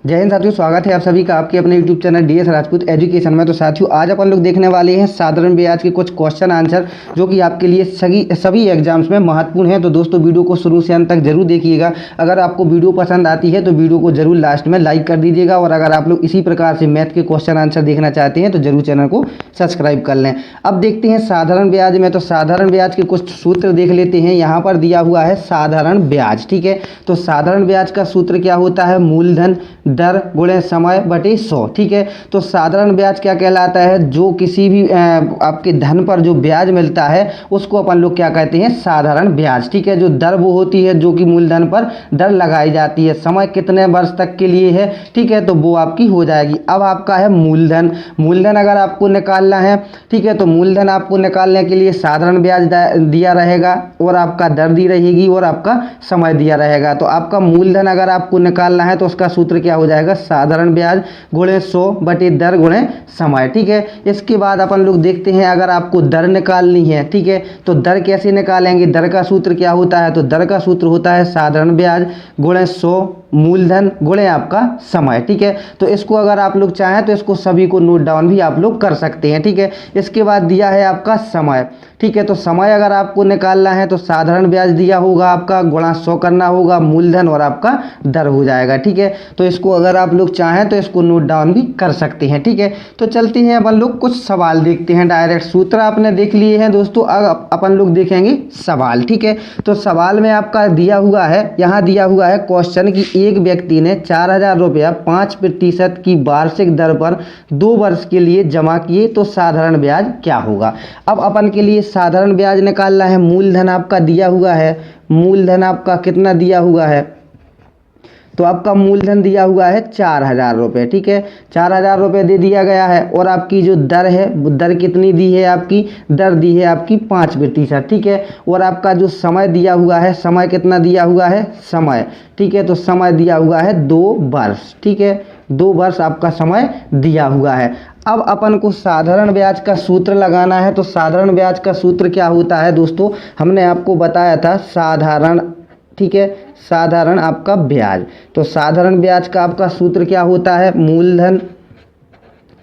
जय हिंद साथियों, स्वागत है आप सभी का आपके अपने YouTube channel DS Rajput education में। तो साथियों आज अपन लोग देखने वाले हैं साधारण ब्याज के कुछ क्वेश्चन आंसर जो कि आपके लिए सभी एग्जाम्स में महत्वपूर्ण है। तो दोस्तों वीडियो को शुरू से अंत तक जरूर देखिएगा। अगर आपको वीडियो पसंद आती है तो वीडियो को जरूर लास्ट में लाइक कर दीजिएगा, और अगर आप लोग इसी प्रकार से मैथ के क्वेश्चन आंसर देखना चाहते हैं तो जरूर चैनल को सब्सक्राइब कर लें। अब देखते हैं साधारण ब्याज में। तो साधारण ब्याज के कुछ सूत्र देख लेते हैं। यहाँ पर दिया हुआ है साधारण ब्याज, ठीक है। तो साधारण ब्याज का सूत्र क्या होता है? मूलधन दर गुणे समय बटे 100, ठीक है। तो साधारण ब्याज क्या कहलाता है? जो किसी भी आपके धन पर जो ब्याज मिलता है उसको अपन लोग क्या कहते हैं? साधारण ब्याज, ठीक है। जो दर वो होती है जो कि मूलधन पर दर लगाई जाती है, समय कितने वर्ष तक के लिए है, ठीक है, तो वो आपकी हो जाएगी। अब आपका है मूलधन। मूलधन अगर आपको निकालना है, ठीक है, तो मूलधन आपको निकालने के लिए साधारण ब्याज दिया रहेगा और आपका दर दी रहेगी और आपका समय दिया रहेगा। तो आपका मूलधन अगर आपको निकालना है तो उसका सूत्र क्या हो जाएगा? साधारण ब्याज गुणे 100 बटे दर गुणे समय, ठीक है। इसके बाद अपन लोग देखते हैं अगर आपको दर निकालनी है, ठीक है, तो दर कैसे निकालेंगे? दर का सूत्र क्या होता है? तो दर का सूत्र होता है साधारण ब्याज गुणे 100 मूलधन गुणे आपका समय, ठीक है। तो इसको अगर आप लोग चाहें तो इसको सभी को नोट डाउन भी आप लोग कर सकते हैं, ठीक है। इसके बाद दिया है आपका समय, ठीक है। तो समय अगर आपको निकालना है तो साधारण ब्याज दिया होगा आपका गुणा 100 करना होगा मूलधन और आपका दर हो जाएगा, ठीक है। तो इसको अगर आप लोग चाहें तो इसको नोट डाउन भी कर सकते हैं, ठीक है। तो चलते हैं अपन लोग कुछ सवाल देखते हैं। डायरेक्ट सूत्र आपने देख लिए हैं दोस्तों, अब अपन लोग देखेंगे सवाल, ठीक है। तो सवाल में आपका दिया हुआ है, यहाँ दिया हुआ है क्वेश्चन की एक व्यक्ति ने 4000 रुपया 5% की वार्षिक दर पर 2 वर्ष के लिए जमा किए तो साधारण ब्याज क्या होगा? अब अपन के लिए साधारण ब्याज निकालना है। मूलधन आपका दिया हुआ है, मूलधन आपका कितना दिया हुआ है? तो आपका मूलधन दिया हुआ है 4000 रुपये, ठीक है। 4000 रुपये दे दिया गया है और आपकी जो दर है वो दर कितनी दी है? आपकी दर दी है आपकी 5%, ठीक है। और आपका जो समय दिया हुआ है, समय कितना दिया हुआ है? समय, ठीक है, तो समय दिया हुआ है 2 वर्ष, ठीक है। 2 वर्ष आपका समय दिया हुआ है। अब अपन को साधारण ब्याज का सूत्र लगाना है। तो साधारण ब्याज का सूत्र क्या होता है दोस्तों? हमने आपको बताया था साधारण, ठीक है, साधारण आपका ब्याज। तो साधारण ब्याज का आपका सूत्र क्या होता है? मूलधन,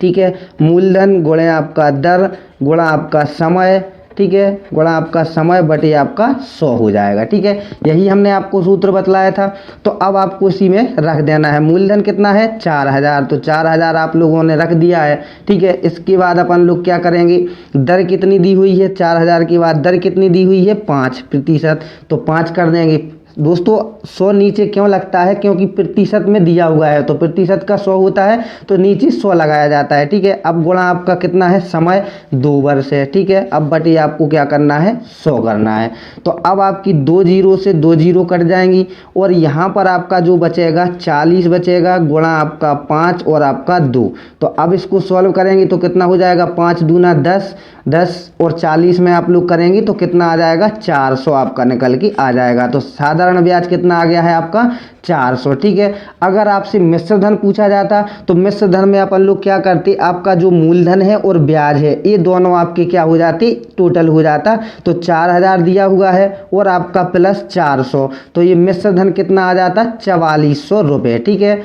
ठीक है, मूलधन गुणे आपका दर गुणा आपका समय, ठीक है, गुणा आपका समय बटे आपका 100 हो जाएगा, ठीक है। यही हमने आपको सूत्र बतलाया था। तो अब आपको इसी में रख देना है। मूलधन कितना है? 4000, तो 4000 आप लोगों ने रख दिया है, ठीक है। इसके बाद अपन लोग क्या करेंगे? दर कितनी दी हुई है? 4000 के बाद दर कितनी दी हुई है? 5%, तो 5 कर देंगे दोस्तों। 100 नीचे क्यों लगता है? क्योंकि प्रतिशत में दिया हुआ है, तो प्रतिशत का 100 होता है तो नीचे 100 लगाया जाता है, ठीक है। अब गुणा आपका कितना है? समय 2 वर्ष है, ठीक है। अब बटे आपको क्या करना है? 100 करना है। तो अब आपकी 2 जीरो से 2 जीरो कट जाएंगी और यहाँ पर आपका जो बचेगा 40 बचेगा गुणा आपका 5 और आपका 2। तो अब इसको सॉल्व करेंगे तो कितना हो जाएगा? 5 दूना 10, 10 और 40 में आप लोग करेंगे तो कितना आ जाएगा? 400 आपका निकल के आ जाएगा। तो साधारण ब्याज कितना आ गया है आपका? 400, ठीक है। अगर आपसे मिश्र धन पूछा जाता तो मिश्र धन में अपन लोग क्या करते? आपका जो मूलधन है और ब्याज है ये दोनों आपके क्या हो जाते? टोटल हो जाता। तो 4000 दिया हुआ है और आपका प्लस 400, तो ये मिश्र धन कितना आ जाता? 4400 रुपये, ठीक है,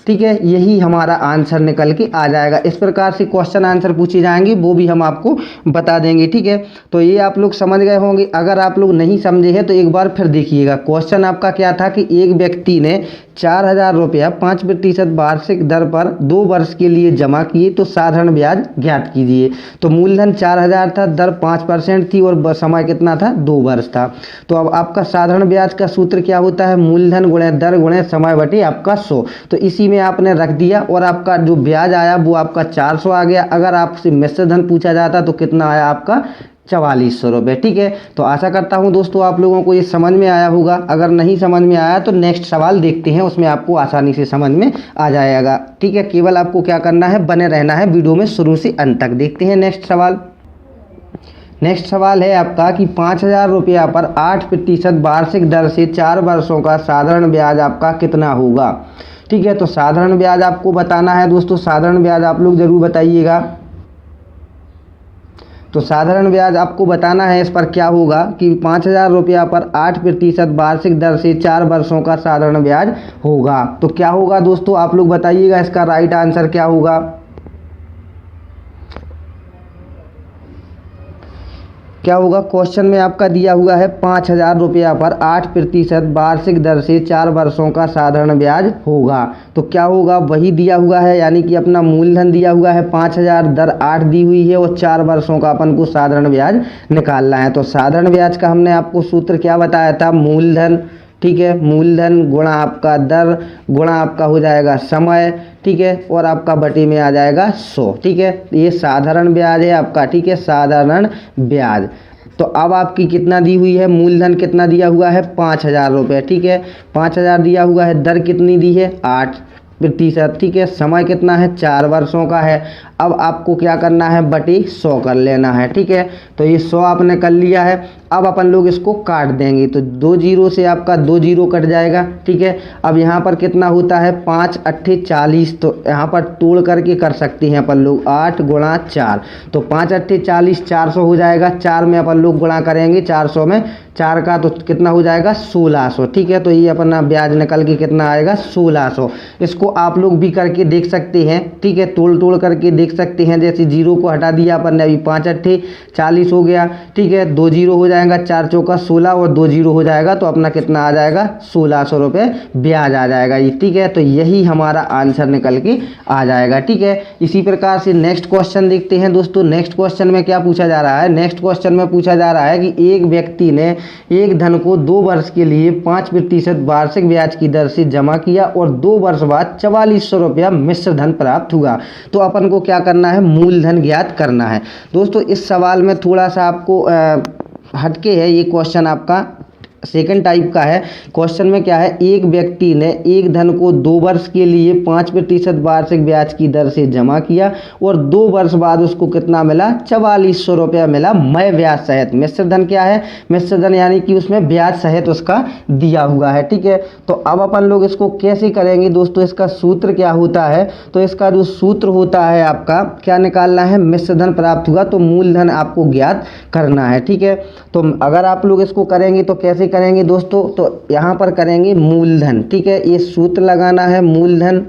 ठीक है। यही हमारा आंसर निकल के आ जाएगा। इस प्रकार से क्वेश्चन आंसर पूछे जाएंगे वो भी हम आपको बता देंगे, ठीक है। तो ये आप लोग समझ गए होंगे। अगर आप लोग नहीं समझे हैं तो एक बार फिर देखिएगा। क्वेश्चन आपका क्या था कि एक व्यक्ति ने 4000 रुपया 5% वार्षिक दर पर 2 वर्ष के लिए जमा किए तो साधारण ब्याज ज्ञात कीजिए। तो मूलधन 4000 था, दर 5% थी और समय कितना था? 2 वर्ष था। तो अब आपका साधारण ब्याज का सूत्र क्या होता है? मूलधन गुणे दर गुणे समय बटे आपका 100। तो इसी में आपने रख दिया और आपका जो ब्याज आया वो आपका 400 आ गया। अगर आपसे मिश्र धन पूछा जाता तो कितना आया आपका? 4400 रुपये, ठीक है। तो आशा करता हूं दोस्तों आप लोगों को ये समझ में आया होगा। अगर नहीं समझ में आया तो नेक्स्ट सवाल देखते हैं, उसमें आपको आसानी से समझ में आ जाएगा, ठीक है। केवल आपको क्या करना है? बने रहना है वीडियो में शुरू से अंत तक। देखते हैं नेक्स्ट सवाल। नेक्स्ट सवाल है आपका कि 5000 रुपया पर 8% वार्षिक दर से 4 वर्षों का साधारण ब्याज आपका कितना होगा? ठीक है, तो साधारण ब्याज आपको बताना है दोस्तों। साधारण ब्याज आप लोग जरूर बताइएगा। तो साधारण ब्याज आपको बताना है इस पर क्या होगा कि 5,000 रुपया पर 8% वार्षिक दर से 4 वर्षों का साधारण ब्याज होगा। तो क्या होगा दोस्तों, आप लोग बताइएगा इसका राइट आंसर क्या होगा। क्या होगा, क्वेश्चन में आपका दिया हुआ है 5,000 रुपया पर 8% वार्षिक दर से 4 वर्षों का साधारण ब्याज होगा। तो क्या होगा, वही दिया हुआ है, यानी कि अपना मूलधन दिया हुआ है 5,000, दर 8 दी हुई है और 4 वर्षों का अपन को साधारण ब्याज निकालना है। तो साधारण ब्याज का हमने आपको सूत्र क्या बताया था, मूलधन, ठीक है, मूलधन गुणा आपका दर गुणा आपका हो जाएगा समय, ठीक है, और आपका बटे में आ जाएगा 100, ठीक है। ये साधारण ब्याज है आपका, ठीक है, साधारण ब्याज। तो अब आपकी कितना दी हुई है, मूलधन कितना दिया हुआ है 5,000 रुपये, ठीक है, 5,000 दिया हुआ है, दर कितनी दी है 8%, ठीक है, समय कितना है 4 वर्षों का है। अब आपको क्या करना है, बटे 100 कर लेना है, ठीक है। तो ये 100 आपने कर लिया है। अब अपन लोग इसको काट देंगे, तो 2 जीरो से आपका 2 जीरो कट जाएगा, ठीक है। अब यहाँ पर कितना होता है 5 8 40, तो यहाँ पर तोड़ करके कर सकते हैं अपन लोग 8 गुणा 4, तो 5 8 40, 400 हो जाएगा। 4 में अपन लोग गुणा करेंगे, 400 में 4 का तो कितना हो जाएगा 1600, ठीक है। तो ये अपना ब्याज निकल के कितना आएगा 1600। इसको आप लोग भी करके देख सकते हैं, ठीक है, तोड़ करके देख सकते हैं। जैसे जीरो को हटा दिया अपन ने, अभी 5 8 40 हो गया, ठीक है, 2 जीरो हो जाएगा, 4 चौका 16 और 2 जीरो हो जाएगा, तो अपना कितना आ जाएगा 1600 रुपये ब्याज आ जाएगा ये, ठीक है। तो यही हमारा आंसर निकल के आ जाएगा, ठीक है। इसी प्रकार से नेक्स्ट क्वेश्चन देखते हैं दोस्तों। नेक्स्ट क्वेश्चन में क्या पूछा जा रहा है, नेक्स्ट क्वेश्चन में पूछा जा रहा है कि एक व्यक्ति ने एक धन को 2 वर्ष के लिए 5% वार्षिक ब्याज की दर से जमा किया और 2 वर्ष बाद 4400 रुपया मिश्र धन प्राप्त हुआ। तो अपन को क्या करना है, मूलधन ज्ञात करना है। दोस्तों इस सवाल में थोड़ा सा आपको हटके है, ये क्वेश्चन आपका सेकंड टाइप का है। क्वेश्चन में क्या है, एक व्यक्ति ने एक धन को 2 वर्ष के लिए 5% वार्षिक ब्याज की दर से जमा किया और 2 वर्ष बाद उसको कितना मिला 4400 रुपया मिला, मय ब्याज सहित। मिश्र धन क्या है, मिश्र धन यानी कि उसमें ब्याज सहित उसका दिया हुआ है, ठीक है। तो अब अपन लोग इसको कैसे करेंगे दोस्तों, इसका सूत्र क्या होता है, तो इसका जो सूत्र होता है आपका क्या निकालना है, मिश्र धन प्राप्त हुआ तो मूलधन आपको ज्ञात करना है, ठीक है। तो अगर आप लोग इसको करेंगे तो कैसे करेंगे दोस्तों, तो यहाँ पर करेंगे मूलधन, ठीक है, ये सूत्र लगाना है मूलधन।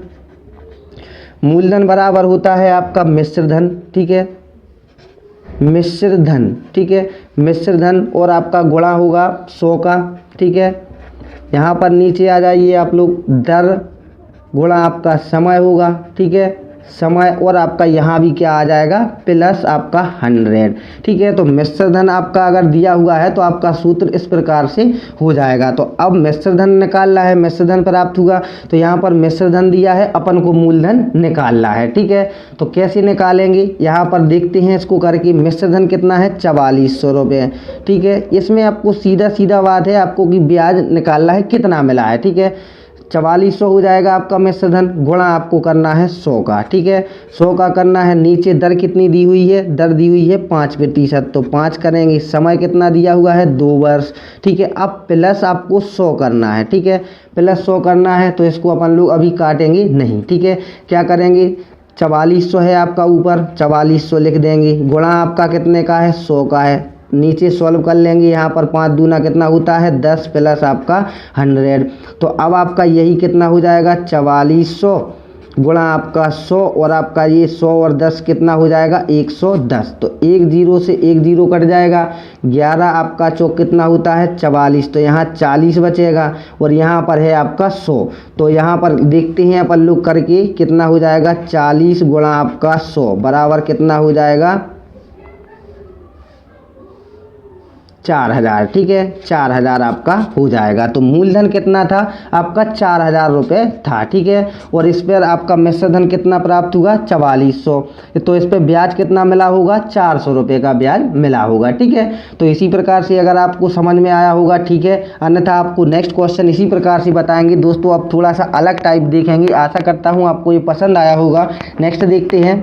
मूलधन बराबर होता है आपका मिश्र धन, ठीक है, मिश्र धन, ठीक है, मिश्र धन और आपका गुणा होगा 100 का, ठीक है। यहाँ पर नीचे आ जाइए आप लोग, दर गुणा आपका समय होगा, ठीक है, समय और आपका यहाँ भी क्या आ जाएगा प्लस आपका 100, ठीक है। तो मिश्र धन आपका अगर दिया हुआ है तो आपका सूत्र इस प्रकार से हो जाएगा। तो अब मिश्र धन निकालना है, मिश्र धन प्राप्त हुआ तो यहाँ पर मिश्र धन दिया है, अपन को मूलधन निकालना है, ठीक है। तो कैसे निकालेंगे, यहाँ पर देखते हैं इसको करके। मिश्र धन कितना है 4400 रुपये, ठीक है। इसमें आपको सीधा सीधा बात है आपको कि ब्याज निकालना है कितना मिला है, ठीक है। 4400 हो जाएगा आपका मिश्र धन, गुणा आपको करना है 100 का, ठीक है, 100 का करना है। नीचे दर कितनी दी हुई है, दर दी हुई है 5%, तो 5 करेंगे। समय कितना दिया हुआ है 2 वर्ष, ठीक है। अब प्लस आपको 100 करना है, ठीक है, प्लस 100 करना है। तो इसको अपन लोग अभी काटेंगे नहीं, ठीक है। क्या करेंगे, 4400 है आपका ऊपर, 4400 लिख देंगे, गुणा आपका कितने का है 100 का है। नीचे सॉल्व कर लेंगे, यहाँ पर 5 दूना कितना होता है 10 प्लस आपका 100। तो अब आपका यही कितना हो जाएगा 4400 गुणा आपका 100 और आपका ये 100 और 10 कितना हो जाएगा 110। तो 1 जीरो से 1 जीरो कट जाएगा। 11 आपका चौक कितना होता है 44, तो यहाँ 40 बचेगा और यहाँ पर है आपका 100। तो यहाँ पर देखते हैं अपन लोग करके कितना हो जाएगा 40 गुणा आपका 100 बराबर कितना हो जाएगा 4000, ठीक है, 4000 आपका हो जाएगा। तो मूलधन कितना था आपका 4000 रुपये था, ठीक है। और इस पर आपका मिश्र धन कितना प्राप्त हुआ 4400, तो इस पर ब्याज कितना मिला होगा 400 रुपये का ब्याज मिला होगा, ठीक है। तो इसी प्रकार से अगर आपको समझ में आया होगा, ठीक है, अन्यथा आपको नेक्स्ट क्वेश्चन इसी प्रकार से बताएंगे दोस्तों। अब थोड़ा सा अलग टाइप देखेंगे, आशा करता हूँ आपको ये पसंद आया होगा। नेक्स्ट देखते हैं।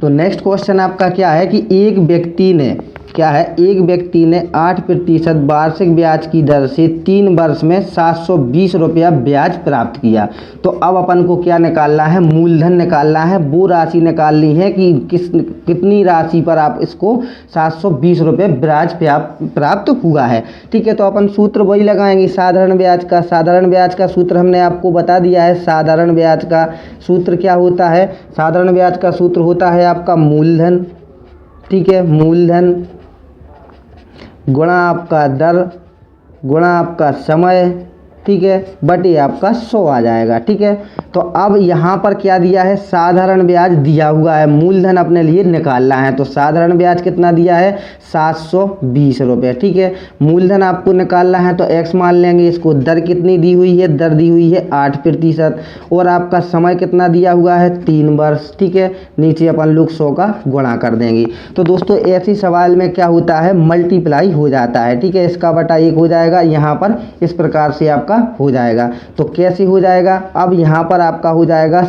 तो नेक्स्ट क्वेश्चन आपका क्या है कि एक व्यक्ति ने क्या है, एक व्यक्ति ने 8% वार्षिक ब्याज की दर से 3 वर्ष में 720 रुपया ब्याज प्राप्त किया। तो अब अपन को क्या निकालना है, मूलधन निकालना है। वो राशि निकालनी है कि कितनी राशि पर आप इसको 720 रुपये ब्याज प्राप्त हुआ है। ठीक है, तो अपन सूत्र वही लगाएंगे साधारण ब्याज का। साधारण ब्याज का सूत्र हमने आपको बता दिया है। साधारण ब्याज का सूत्र क्या होता है, साधारण ब्याज का सूत्र होता है आपका मूलधन, ठीक है, मूलधन गुणा आपका दर गुणा आपका समय, ठीक है, बटे आपका 100 आ जाएगा। ठीक है, तो अब यहाँ पर क्या दिया है, साधारण ब्याज दिया हुआ है, मूलधन अपने लिए निकालना है। तो साधारण ब्याज कितना दिया है, 720 रुपये। ठीक है, मूलधन आपको निकालना है तो x मान लेंगे इसको। दर कितनी दी हुई है, दर दी हुई है 8%, और आपका समय कितना दिया हुआ है, 3 वर्ष। ठीक है, नीचे अपन लोग 100 का गुणा कर देंगे। तो दोस्तों ऐसी सवाल में क्या होता है, मल्टीप्लाई हो जाता है। ठीक है, इसका बटा 1 हो जाएगा, यहाँ पर इस प्रकार से आपका हो जाएगा। तो कैसे हो जाएगा, अब यहाँ पर आपका हो जाएगा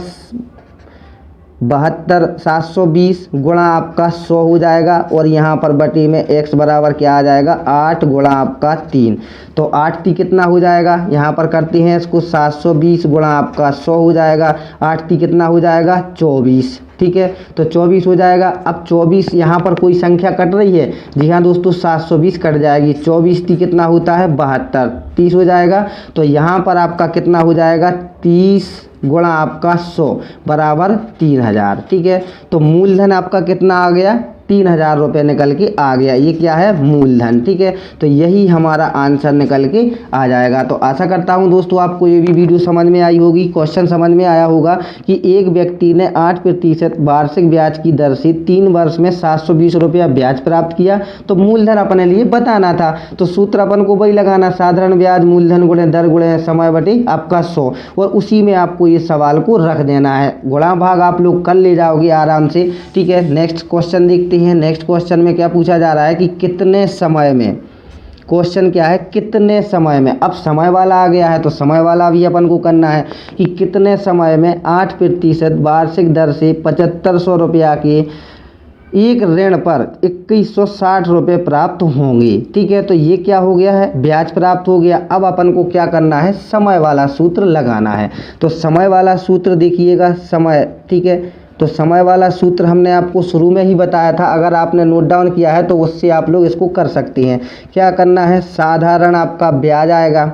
720 गुणा आपका 100 हो जाएगा, और यहाँ पर बटे में x बराबर क्या आ जाएगा, 8 गुणा आपका 3। तो 8 ती कितना हो जाएगा, यहाँ पर करते हैं इसको, 720 गुणा आपका 100 हो जाएगा, 8 ती कितना हो जाएगा, 24। ठीक है, तो 24 हो जाएगा। अब 24 यहाँ पर कोई संख्या कट रही है, जी हाँ दोस्तों, 720 कट जाएगी। 24 ती कितना होता है, 72, 30 हो जाएगा। तो यहाँ पर आपका कितना हो जाएगा, 30 गुणा आपका 100 बराबर 3000। ठीक है, तो मूलधन आपका कितना आ गया, 3000 रुपये निकल के आ गया। ये क्या है, मूलधन। ठीक है, तो यही हमारा आंसर निकल के आ जाएगा। तो आशा करता हूँ दोस्तों आपको ये भी वीडियो समझ में आई होगी, क्वेश्चन समझ में आया होगा कि एक व्यक्ति ने 8% वार्षिक ब्याज की दर से 3 वर्ष में 720 रुपया ब्याज प्राप्त किया। तो मूलधन अपने लिए बताना था, तो सूत्र अपन को वही लगाना, साधारण ब्याज मूलधन गुणे दर गुणे समय बटे आपका 100, और उसी में आपको ये सवाल को रख देना है। गुणा भाग आप लोग कर ले जाओगे आराम से। ठीक है, नेक्स्ट क्वेश्चन देखते हैं। नेक्स्ट क्वेश्चन में क्या पूछा जा रहा है कि कितने समय में, क्वेश्चन क्या है, कितने समय में। अब समय वाला आ गया है तो समय वाला भी अपन को करना है कि कितने समय में 8% वार्षिक दर से 7500 रुपया के एक ऋण पर 2160 रुपये प्राप्त होंगे। ठीक है, तो ये क्या हो गया है, ब्याज प्राप्त हो गया। अब अपन को क्या करना है, समय वाला सूत्र लगाना है। तो समय वाला सूत्र देखिएगा, समय, ठीक है, तो समय वाला सूत्र हमने आपको शुरू में ही बताया था, अगर आपने नोट डाउन किया है तो उससे आप लोग इसको कर सकते हैं। क्या करना है, साधारण आपका ब्याज आएगा,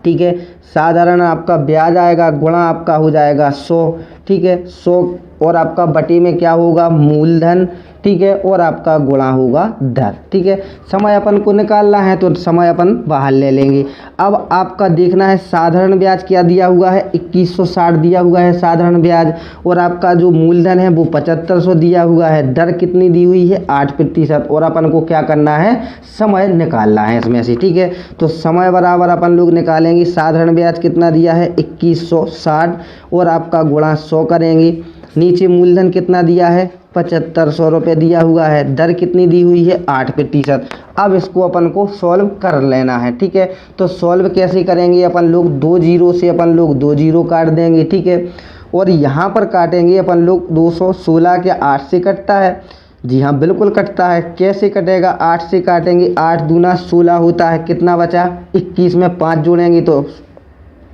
ठीक है, साधारण आपका ब्याज आएगा, गुणा आपका हो जाएगा 100, ठीक है, 100, और आपका बटे में क्या होगा, मूलधन, ठीक है, और आपका गुणा होगा दर। ठीक है, समय अपन को निकालना है तो समय अपन बाहर ले लेंगे। अब आपका देखना है साधारण ब्याज क्या दिया हुआ है, 2160 दिया हुआ है साधारण ब्याज, और आपका जो मूलधन है वो 7500 दिया हुआ है, दर कितनी दी हुई है, 8%, और अपन को क्या करना है, समय निकालना है इसमें से। ठीक है, तो समय बराबर अपन लोग निकालेंगे, साधारण ब्याज कितना दिया है 2160, और आपका गुणा 100 करेंगे, नीचे मूलधन कितना दिया है 7500 रुपये दिया हुआ है, दर कितनी दी हुई है 8%। अब इसको अपन को सॉल्व कर लेना है। ठीक है, तो सॉल्व कैसे करेंगे, अपन लोग 2 जीरो से अपन लोग 2 जीरो काट देंगे। ठीक है, और यहाँ पर काटेंगे अपन लोग 216 के 8 से कटता है, जी हाँ बिल्कुल कटता है। कैसे कटेगा, 8 से काटेंगे, 8 दूना 16 होता है, कितना बचा 21, में 5 जोड़ेंगे तो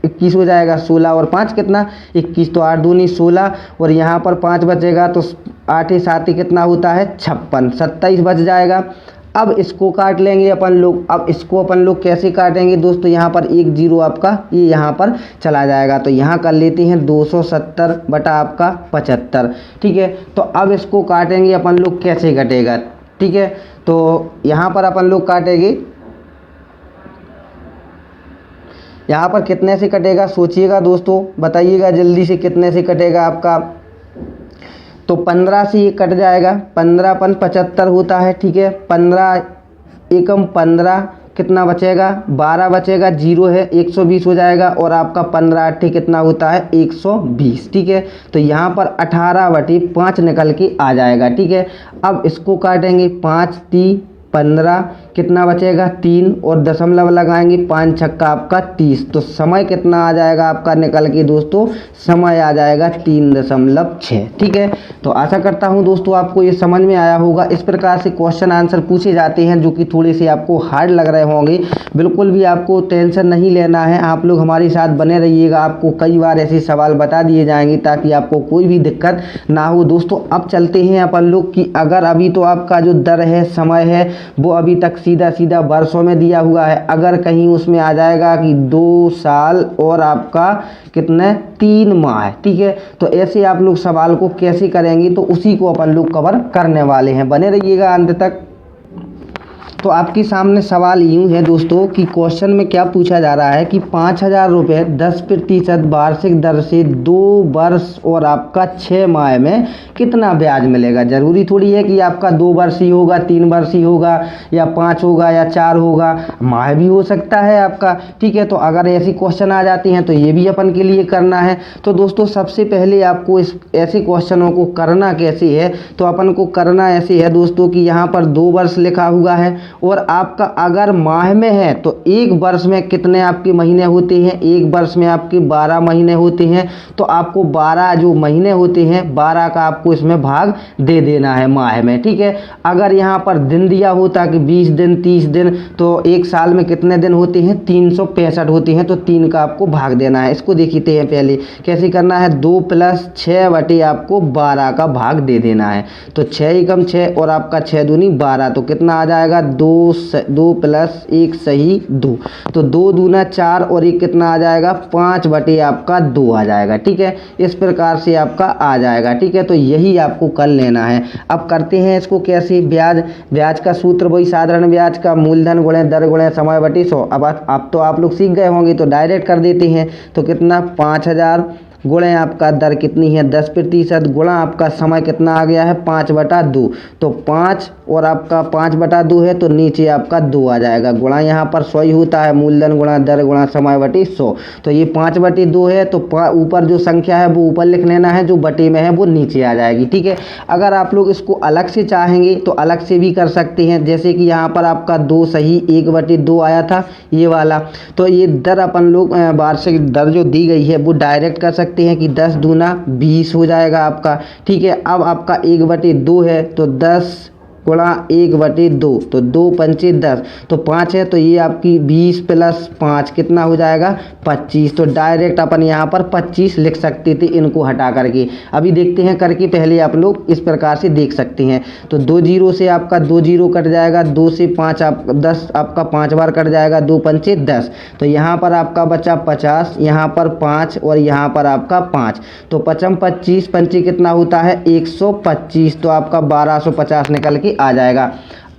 21 हो जाएगा, 16 और 5 कितना 21, तो 8 दूनी 16, और यहाँ पर 5 बचेगा तो 8 7 कितना होता है 56, 27 बच जाएगा। अब इसको काट लेंगे अपन लोग। अब इसको अपन लोग कैसे काटेंगे दोस्तों, यहाँ पर 1 जीरो आपका ये यहाँ पर चला जाएगा, तो यहाँ कर लेते हैं 270 बटा आपका 75। ठीक है, तो अब इसको काटेंगे अपन लोग, कैसे कटेगा, ठीक है, तो यहाँ पर अपन लोग काटेंगे, यहाँ पर कितने से कटेगा सोचिएगा दोस्तों, बताइएगा जल्दी से कितने से कटेगा आपका। तो 15 से ये कट जाएगा, 15 पन 75 होता है। ठीक है, 15 एकम 15 कितना बचेगा, 12 बचेगा, जीरो है 120 हो जाएगा, और आपका 15 8 कितना होता है 120। ठीक है, तो यहाँ पर 18/5 निकल के आ जाएगा। ठीक है, अब इसको काटेंगे, 5 3 15, कितना बचेगा 3 और दशमलव लगाएंगे, 5 छक्का आपका 30। तो समय कितना आ जाएगा आपका निकल के दोस्तों, समय आ जाएगा 3.6। ठीक है, तो आशा करता हूं दोस्तों आपको ये समझ में आया होगा। इस प्रकार से क्वेश्चन आंसर पूछे जाते हैं जो कि थोड़े से आपको हार्ड लग रहे होंगे। बिल्कुल भी आपको टेंशन नहीं लेना है, आप लोग हमारे साथ बने रहिएगा। आपको कई बार ऐसे सवाल बता दिए जाएंगे ताकि आपको कोई भी दिक्कत ना हो। दोस्तों अब चलते हैं अपन लोग कि अगर अभी तो आपका जो दर है, समय है, वो अभी तक सीधा सीधा वर्षों में दिया हुआ है। अगर कहीं उसमें आ जाएगा कि 2 साल और आपका कितने 3 माह, ठीक है, तो ऐसे आप लोग सवाल को कैसे करेंगे, तो उसी को अपन लोग कवर करने वाले हैं। बने रहिएगा अंत तक। तो आपके सामने सवाल यूँ है दोस्तों कि क्वेश्चन में क्या पूछा जा रहा है कि 5,000 रुपये 10% वार्षिक दर से 2 वर्ष और आपका 6 माह में कितना ब्याज मिलेगा। ज़रूरी थोड़ी है कि आपका 2 वर्ष ही होगा, 3 वर्ष ही होगा, या 5 होगा, या 4 होगा, माह भी हो सकता है आपका। ठीक है, तो अगर ऐसी क्वेश्चन आ जाती हैं तो ये भी अपन के लिए करना है। तो दोस्तों सबसे पहले आपको इस ऐसे क्वेश्चनों को करना कैसे है, तो अपन को करना ऐसे है दोस्तों कि यहाँ पर 2 वर्ष लिखा हुआ है और आपका अगर माह में है तो 1 वर्ष में कितने आपके महीने होते हैं, 1 वर्ष में आपके 12 महीने होते हैं। तो आपको 12 जो महीने होते हैं, 12 का आपको इसमें भाग दे देना है माह में। ठीक है, अगर यहाँ पर दिन दिया होता कि 20 दिन 30 दिन, तो 1 साल में कितने दिन होते हैं, 365 होते हैं, तो 3 का आपको भाग देना है। इसको देखते हैं पहले कैसे करना है। 2 + 6 बटे आपको 12 का भाग दे देना है। तो 6 एकम 6 और आपका 6 दूनी 12, तो कितना आ जाएगा 2 + 1 सही 2, तो 2 दूना 4 और 1 कितना आ जाएगा 5 बटे आपका 2 आ जाएगा। ठीक है, इस प्रकार से आपका आ जाएगा। ठीक है, तो यही आपको कर लेना है। अब करते हैं इसको कैसे। ब्याज का सूत्र वही साधारण ब्याज का मूलधन गुणे दर गुणे समय बटे 100। अब तो आप लोग सीख गए होंगे, तो डायरेक्ट कर देते हैं। तो कितना 5,000 गुणे आपका दर कितनी है 10% गुणा आपका समय कितना आ गया है 5/2। तो 5 और आपका 5/2 है, तो नीचे आपका 2 आ जाएगा। गुणा यहाँ पर 100 ही होता है, मूलधन गुणा दर गुणा समय बटे 100। तो ये 5/2 है, तो ऊपर जो संख्या है वो ऊपर लिख लेना है, जो बटे में है वो नीचे आ जाएगी। ठीक है, अगर आप लोग इसको अलग से चाहेंगे तो अलग से भी कर सकते हैं। जैसे कि यहाँ पर आपका 2 सही 1/2 आया था ये वाला, तो ये दर अपन लोग वार्षिक दर जो दी गई है वो डायरेक्ट कर सकते हैं कि 10 दूना 20 हो जाएगा आपका। ठीक है, अब आपका 1/2 है, तो 10 गुणा 1/2, तो 2 पंचे 10, तो 5 है, तो ये आपकी 20 + 5 कितना हो जाएगा 25। तो डायरेक्ट अपन यहाँ पर 25 लिख सकते थे इनको हटा करके। अभी देखते हैं करके, पहले आप लोग इस प्रकार से देख सकते हैं। तो 2 जीरो से आपका 2 जीरो कट जाएगा, 2 से 5 आप 10 आपका 5 बार कट जाएगा, 2 पंचे 10, तो यहाँ पर आपका बचा 50, यहाँ पर 5 और यहाँ पर आपका 5, तो 5 25 पंचे कितना होता है 125, तो आपका 1250 निकल के आ जाएगा।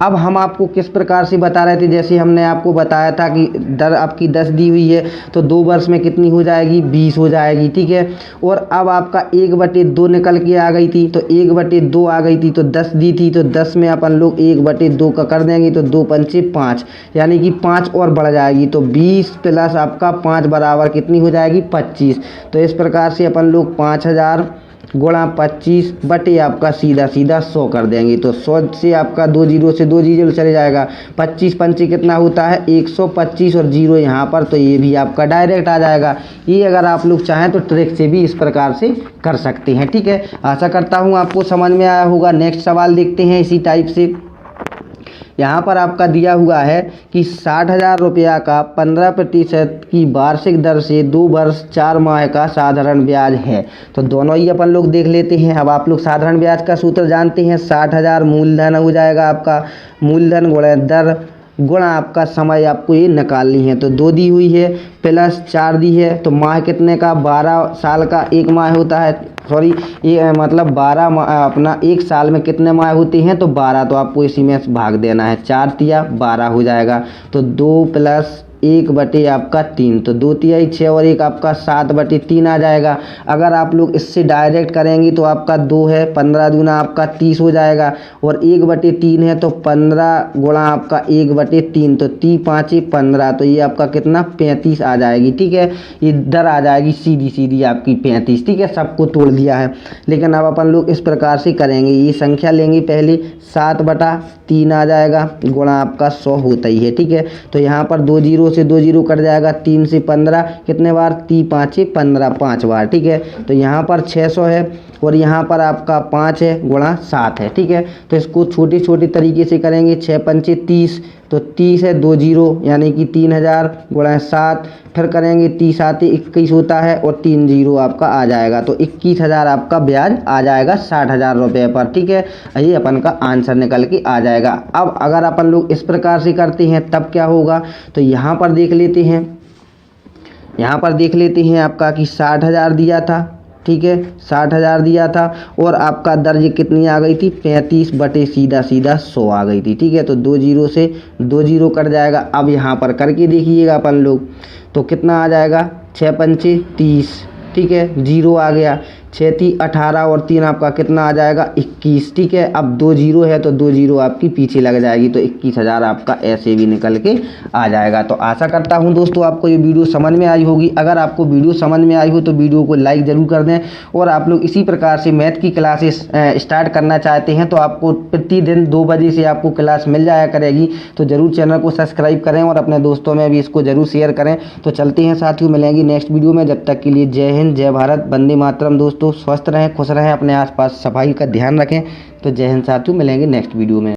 अब हम आपको किस प्रकार से बता रहे थे, जैसे हमने आपको बताया था कि दर आपकी 10 दी हुई है, तो 2 वर्ष में कितनी हो जाएगी 20 हो जाएगी। ठीक है, और अब आपका 1/2 निकल के आ गई थी, तो 1/2 आ गई थी, तो 10 दी थी, तो 10 में अपन लोग 1/2 का कर देंगे, तो 2 पंचे 5, यानी कि 5 और बढ़ जाएगी, तो 20 + आपका 5 बराबर कितनी हो जाएगी 25। तो इस प्रकार से अपन लोग 5,000 गुणा 25 बटे आपका सीधा 100 कर देंगे। तो 100 से आपका 2 जीरो से 2 जीरो चले जाएगा, 25 पंचे कितना होता है 125 और जीरो यहाँ पर, तो ये भी आपका डायरेक्ट आ जाएगा। ये अगर आप लोग चाहें तो ट्रिक से भी इस प्रकार से कर सकते हैं। ठीक है, आशा करता हूँ आपको समझ में आया होगा। नेक्स्ट सवाल देखते हैं इसी टाइप से। यहाँ पर आपका दिया हुआ है कि 60,000 रुपया का 15% की वार्षिक दर से 2 वर्ष 4 माह का साधारण ब्याज है। तो दोनों ही अपन लोग देख लेते हैं। अब आप लोग साधारण ब्याज का सूत्र जानते हैं, 60,000 मूलधन हो जाएगा आपका, मूलधन गुणा दर गुणा आपका समय आपको ये निकालनी है। तो 2 दी हुई है + 4 दी है, तो माह कितने का 12 साल का 1 माह होता है, सॉरी ये मतलब 12 अपना 1 साल में कितने माह होते हैं, तो 12, तो आपको इसी में भाग देना है। 4 × 12 हो जाएगा, तो 2 + 1/3, तो 2/3 6 और 1 आपका 7/3 आ जाएगा। अगर आप लोग इससे डायरेक्ट करेंगे तो आपका 2 है, 15 दूना आपका 30 हो जाएगा, और 1/3 है तो 15 गुणा आपका 1/3, तो 3 5 15, तो ये आपका कितना 35 आ जाएगी। ठीक है, इधर आ जाएगी सीधी सीधी आपकी 35। ठीक है, सबको तोड़ दिया है, लेकिन अब अपन लोग इस प्रकार से करेंगे। ये संख्या लेंगे पहले, 7/3 आ जाएगा, गुणा आपका 100 होता ही है। ठीक है, तो यहाँ पर 2 जीरो से 2 जीरो कट जाएगा, 3 से 15 कितने बार, 3 5 15, 5 बार। ठीक है, तो यहाँ पर 600 है और यहाँ पर आपका 5 है, गुणा 7 है। ठीक है, तो इसको छोटे छोटे तरीके से करेंगे। 6 पंचे 30, तो 30 है, 2 जीरो यानी कि 3000 गुणा 7, फिर करेंगे 30 आते 21 होता है और 3 जीरो आपका आ जाएगा, तो 21,000 आपका ब्याज आ जाएगा 60,000 रुपये पर। ठीक है, ये अपन का आंसर निकल के आ जाएगा। अब अगर अपन लोग इस प्रकार से करते हैं तब क्या होगा, तो यहाँ पर देख लेते हैं, यहाँ पर देख लेते हैं आपका कि 60,000 दिया था। ठीक है, 60,000 दिया था और आपका दर्ज कितनी आ गई थी, 35 बटे सीधा सीधा 100 आ गई थी। ठीक है, तो 2 जीरो से 2 जीरो कट जाएगा। अब यहाँ पर करके देखिएगा अपन लोग, तो कितना आ जाएगा, 6 पंचे 30। ठीक है, जीरो आ गया, 6 3 18 और 3 आपका कितना आ जाएगा, 21। ठीक है, अब 2 जीरो है तो 2 जीरो आपकी पीछे लग जाएगी, तो 21,000 आपका ऐसे भी निकल के आ जाएगा। तो आशा करता हूं दोस्तों आपको ये वीडियो समझ में आई होगी। अगर आपको वीडियो समझ में आई हो तो वीडियो को लाइक ज़रूर कर दें, और आप लोग इसी प्रकार से मैथ की क्लासेस स्टार्ट करना चाहते हैं तो आपको प्रतिदिन 2 बजे से आपको क्लास मिल जाया करेगी। तो ज़रूर चैनल को सब्सक्राइब करें और अपने दोस्तों में भी इसको ज़रूर शेयर करें। तो चलते हैं साथियों, मिलेंगे नेक्स्ट वीडियो में। जब तक के लिए जय हिंद, जय भारत, वंदे मातरम। दोस्तों स्वस्थ रहें, खुश रहें, अपने आसपास सफाई का ध्यान रखें। तो जय हिंद साथियों, मिलेंगे नेक्स्ट वीडियो में।